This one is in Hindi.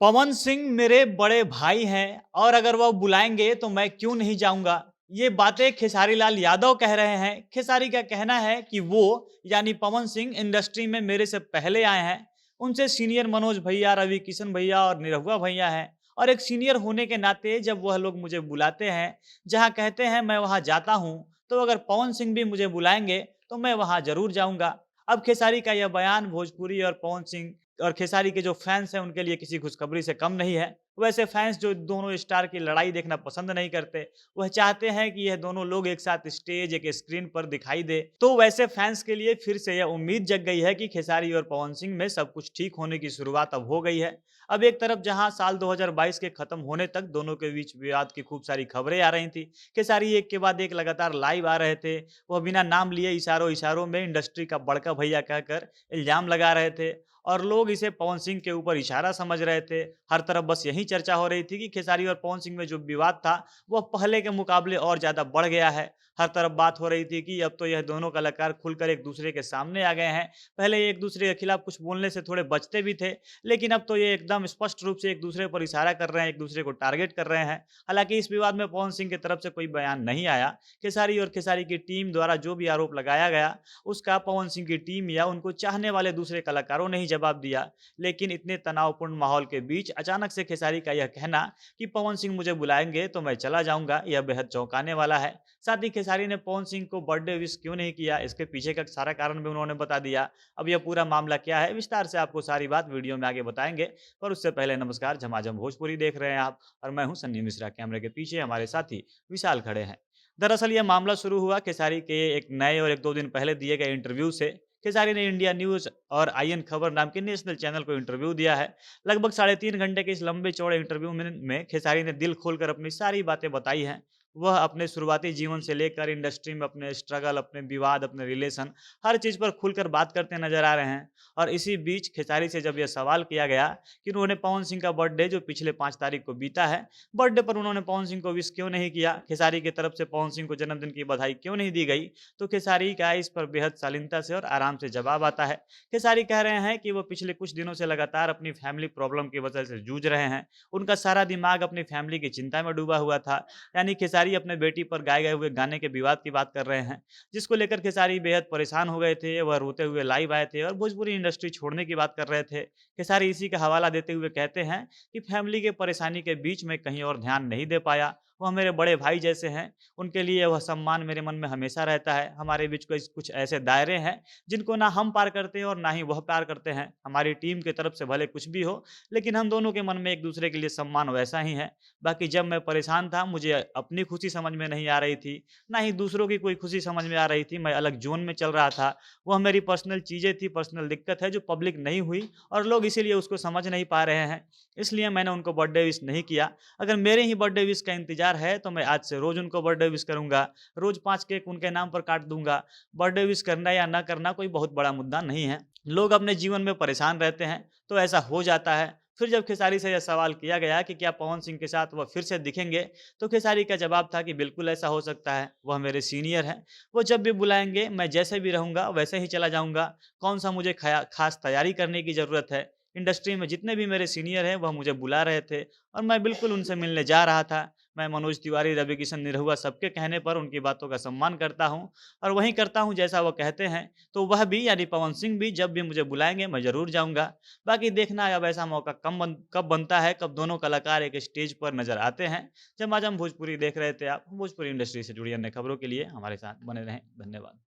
पवन सिंह मेरे बड़े भाई हैं और अगर वह बुलाएँगे तो मैं क्यों नहीं जाऊँगा? ये बातें खेसारी लाल यादव कह रहे हैं। खेसारी का कहना है कि वो यानी पवन सिंह इंडस्ट्री में मेरे से पहले आए हैं। उनसे सीनियर मनोज भैया, रवि किशन भैया और निरहुआ भैया हैं और एक सीनियर होने के नाते जब वह लोग मुझे बुलाते हैं, जहाँ कहते हैं मैं वहाँ जाता हूँ, तो अगर पवन सिंह भी मुझे बुलाएँगे तो मैं वहाँ ज़रूर जाऊँगा। अब खेसारी का यह बयान भोजपुरी और पवन सिंह और खेसारी के जो फैन्स हैं उनके लिए किसी खुशखबरी से कम नहीं है। वैसे फैन्स जो दोनों स्टार की लड़ाई देखना पसंद नहीं करते, वह चाहते हैं कि यह दोनों लोग एक साथ स्टेज, एक स्क्रीन पर दिखाई दें। तो वैसे फैन्स के लिए फिर से यह उम्मीद जग गई है कि खेसारी और पवन सिंह में सब कुछ ठीक होने की शुरुआत अब हो गई है। अब एक तरफ जहां साल 2022 के खत्म होने तक दोनों के बीच विवाद की खूब सारी खबरें आ रही थी। खेसारी एक के बाद एक लगातार लाइव आ रहे थे। वह बिना नाम लिए इशारों-इशारों में इंडस्ट्री का बड़का भैया कहकर इल्ज़ाम लगा रहे थे। और लोग इसे पवन सिंह के ऊपर इशारा समझ रहे थे। हर तरफ बस यही चर्चा हो रही थी कि खेसारी और पवन सिंह में जो विवाद था, वह पहले के मुकाबले और ज़्यादा बढ़ गया है। हर तरफ बात हो रही थी कि अब तो यह दोनों कलाकार खुलकर एक-दूसरे के सामने आ गए हैं। पहले ये एक-दूसरे के खिलाफ कुछ बोलने से थोड़े बचते भी थे, लेकिन अब तो ये एकदम स्पष्ट रूप से एक-दूसरे पर इशारा कर रहे हैं, एक-दूसरे को टारगेट कर रहे हैं। हालाँकि इस विवाद में पवन सिंह की तरफ से कोई बयान नहीं आया। खेसारी और खेसारी की टीम द्वारा जो भी आरोप लगाया गया, उसका पवन सिंह की टीम या उनको चाहने वाले दूसरे कलाकारों ने ही जवाब दिया। लेकिन इतने तनावपूर्ण माहौल के बीच अचानक से खेसारी का यह कहना कि पवन सिंह मुझे बुलाएँगे तो मैं चला जाऊँगा, यह बेहद चौंकाने वाला है। साथ ही खेसारी ने पवन सिंह को बर्थडे विश क्यों नहीं किया, इसके पीछे का सारा कारण भी उन्होंने बता दिया। अब यह पूरा मामला क्या है, विस्तार से आपको सारी बात वीडियो में आगे बताएँगे। पर उससे पहले नमस्कार, झमाझम भोजपुरी देख रहे हैं आप और मैं हूँ सन्नी मिश्रा। कैमरे के पीछे हमारे साथी विशाल खड़े हैं। दरअसल यह मामला शुरू हुआ खेसारी के एक नए और 1-2 दिन पहले दिए गए इंटरव्यू से। खेसारी ने इंडिया न्यूज़ और आईएन खबर नाम के नेशनल चैनल को इंटरव्यू दिया है। लगभग साढ़े 3 घंटे के इस लंबे चौड़े इंटरव्यू में खेसारी ने दिल खोलकर अपनी सारी बातें बताई हैं। वह अपने शुरुआती जीवन से लेकर इंडस्ट्री में अपने स्ट्रगल, अपने विवाद, अपने रिलेशन, हर चीज़ पर खुलकर बात करते नज़र आ रहे हैं। और इसी बीच खेसारी से जब यह सवाल किया गया कि उन्होंने पवन सिंह का बर्थडे जो पिछले 5 तारीख को बीता है, बर्थडे पर उन्होंने पवन सिंह को विश क्यों नहीं किया? खेसारी की तरफ से पवन सिंह को जन्मदिन की बधाई क्यों नहीं दी गई? तो खेसारी का इस पर बेहद शालीनता से और आराम से जवाब आता है। खेसारी कह रहे हैं कि वो पिछले कुछ दिनों से लगातार अपनी फैमिली प्रॉब्लम की वजह से जूझ रहे हैं। उनका सारा दिमाग अपनी फैमिली की चिंता में डूबा हुआ था। यानी खेसारी अपने बेटी पर गाए गए हुए गाने के विवाद की बात कर रहे हैं, जिसको लेकर खेसारी बेहद परेशान हो गए थे। वह रोते हुए लाइव आए थे और भोजपुरी इंडस्ट्री छोड़ने की बात कर रहे थे। खेसारी इसी का हवाला देते हुए कहते हैं कि फैमिली के परेशानी के बीच में कहीं और ध्यान नहीं दे पाया। वह मेरे बड़े भाई जैसे हैं, उनके लिए वह सम्मान मेरे मन में हमेशा रहता है। हमारे बीच कोई कुछ ऐसे दायरे हैं, जिनको ना हम पार करते हैं और ना ही वह पार करते हैं। हमारी टीम की तरफ से भले कुछ भी हो, लेकिन हम दोनों के मन में एक-दूसरे के लिए सम्मान वैसा ही है। बाकी जब मैं परेशान था, मुझे अपनी खुशी समझ में नहीं आ रही थी, ना ही दूसरों की कोई खुशी समझ में आ रही थी। मैं अलग ज़ोन में चल रहा था। वह मेरी पर्सनल चीज़ें थी, पर्सनल दिक्कत है जो पब्लिक नहीं हुई और लोग इसीलिए उसको समझ नहीं पा रहे हैं। इसलिए मैंने उनको बर्थडे विश नहीं किया। अगर मेरे ही बर्थडे विश का इंतज़ार है तो मैं आज से रोज़ उनको बर्थडे विश करूँगा। रोज़ 5 केक उनके नाम पर काट दूँगा। बर्थडे विश करना या ना करना कोई बहुत बड़ा मुद्दा नहीं है। लोग अपने जीवन में परेशान रहते हैं, तो ऐसा हो जाता है। फिर जब खेसारी से यह सवाल किया गया कि क्या पवन सिंह के साथ वह फिर से दिखेंगे, तो खेसारी का जवाब था कि बिल्कुल ऐसा हो सकता है। वह मेरे सीनियर हैं। वो जब भी बुलाएँगे मैं जैसे भी रहूँगा वैसे ही चला जाऊँगा। कौन-सा मुझे खास तैयारी करने की ज़रूरत है। इंडस्ट्री में जितने भी मेरे सीनियर हैं वह मुझे बुला रहे थे और मैं बिल्कुल उनसे मिलने जा रहा था। मैं मनोज तिवारी, रवि किशन, निरहुआ सबके कहने पर उनकी बातों का सम्मान करता हूँ और वही करता हूँ जैसा वो कहते हैं। तो वह भी यानी पवन सिंह भी जब भी मुझे बुलाएँगे मैं ज़रूर जाऊँगा। बाकी देखना है अब ऐसा मौका कब बनता है, कब दोनों कलाकार एक स्टेज पर नज़र आते हैं। झमाझम भोजपुरी देख रहे थे आप। भोजपुरी इंडस्ट्री से जुड़ी अन्य खबरों के लिए हमारे साथ बने रहें। धन्यवाद।